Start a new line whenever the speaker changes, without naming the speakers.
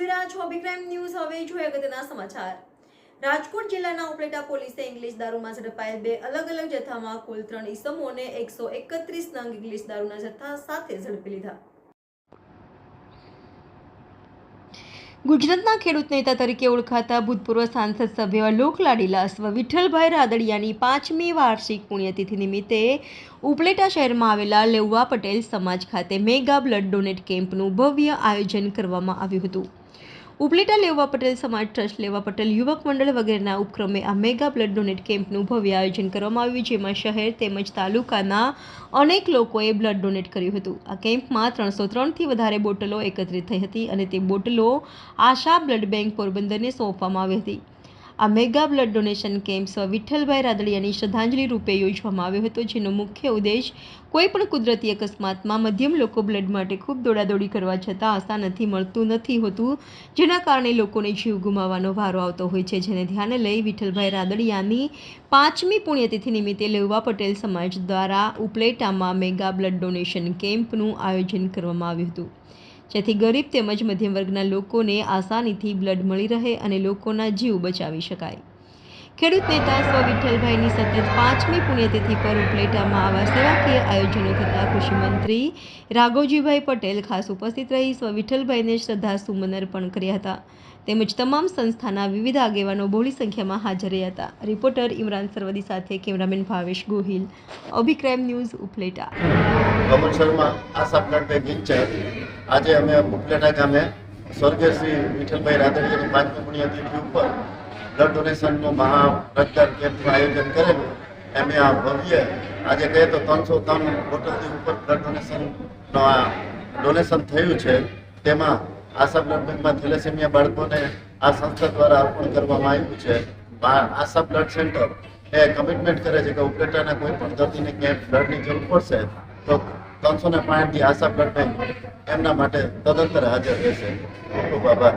જોઈ રહ્યા છો અભિક્રાઇમ ન્યૂઝ। હવે જોઈએ અગત્યના સમાચાર। રાજકોટ જિલ્લાના ઉપલેટા પોલીસે ઇંગ્લિશ દારૂમાં ઝડપાયેલ બે અલગ અલગ જથ્થામાં કુલ 3 ઇસમોને 131 નંગ ઇંગ્લિશ દારૂના જથ્થા સાથે ઝડપી લીધા। ગુજરાતના ખેડૂત નેતા તરીકે ઓળખાતા ભૂતપૂર્વ સાંસદ સભ્ય લોકલાડીલા સ્વ વિઠ્ઠલભાઈ રાદડિયાની 5મી વાર્ષિક પુણ્યતિથિ નિમિત્તે ઉપલેટા શહેરમાં આવેલા લેઉવા પટેલ સમાજ ખાતે મેગા બ્લડ ડોનેટ કેમ્પનું ભવ્ય આયોજન કરવામાં આવ્યું હતું। ઉપલેટા લેઉવા પટેલ સમાજ ટ્રસ્ટ, લેઉવા પટેલ યુવક મંડળ વગેરેના ઉપક્રમે આ મેગા બ્લડ ડોનેટ કેમ્પનું ભવ્ય આયોજન કરવામાં આવ્યું, જેમાં શહેર તેમજ તાલુકાના અનેક લોકોએ બ્લડ ડોનેટ કર્યું હતું। આ કેમ્પમાં 303થી વધારે બોટલો એકત્રિત થઈ હતી અને તે બોટલો આશા બ્લડ બેંક પોરબંદરને સોંપવામાં આવી હતી। આ મેગા બ્લડ ડોનેશન કેમ્પ સ્વ વિઠ્ઠલભાઈ રાદડિયાની શ્રદ્ધાંજલિ રૂપે યોજવામાં આવ્યો હતો, જેનો મુખ્ય ઉદ્દેશ કોઈપણ કુદરતી અકસ્માતમાં મધ્યમ લોકો બ્લડ માટે ખૂબ દોડાદોડી કરવા છતાં આસાનીથી મળતું નથી હોતું, જેના કારણે લોકોને જીવ ગુમાવવાનો વારો આવતો હોય છે। જેને ધ્યાને લઈ વિઠ્ઠલભાઈ રાદડિયાની 5મી પુણ્યતિથિ નિમિત્તે લેઉવા પટેલ સમાજ દ્વારા ઉપલેટામાં મેગા બ્લડ ડોનેશન કેમ્પનું આયોજન કરવામાં આવ્યું હતું, જેથી ગરીબ તેમજ મધ્યમ વર્ગના લોકોને આસાનીથી બ્લડ મળી રહે અને લોકોના જીવ બચાવી શકાય। ખેડૂત નેતા સ્વ વિઠ્ઠલભાઈની સતત 5મી પુણ્યતિથિ પર ઉપલેટામાં આવા સેવાકીય આયોજનો થતાં કૃષિ મંત્રી રાઘવજીભાઈ પટેલ ખાસ ઉપસ્થિત રહી સ્વ વિઠ્ઠલભાઈને શ્રદ્ધાસુમન અર્પણ કર્યા હતા, તેમજ તમામ સંસ્થાના વિવિધ આગેવાનો બહોળી સંખ્યામાં હાજર રહ્યા હતા। રિપોર્ટર ઇમરાન સરવદી સાથે કેમેરામેન ભાવેશ ગોહિલ, અભિક્રાઇમ ન્યૂઝ, ઉપલેટા।
કમલ શર્મા, આશા બ્લડ બેંક ઇન્ચાર્જ। આજે અમે ઉપલેટા ગામે સ્વર્ગીય શ્રી વિઠ્ઠલભાઈ રાદડિયાની 5મી પુણ્યતિથિ ઉપર બ્લડ ડોનેશનનું મહા રક્તદાન કેમ્પનું આયોજન કરેલું। એમ આ ભવ્ય આજે કહીએ તો 303 બોટલથી ઉપર બ્લડ ડોનેશન થયું છે। તેમાં આશા બ્લડ બેંકમાં થેલેસેમિયા બાળકોને આ સંસ્થા દ્વારા અર્પણ કરવામાં આવ્યું છે। આશા બ્લડ સેન્ટર એ કમિટમેન્ટ કરે છે કે ઉપલેટાના કોઈ પણ દર્દીને ક્યાંય બ્લડની જરૂર પડશે તો 365 આશા બ્લડ બેંક એમના માટે તદંતર હાજર રહેશે। ખૂબ આભાર।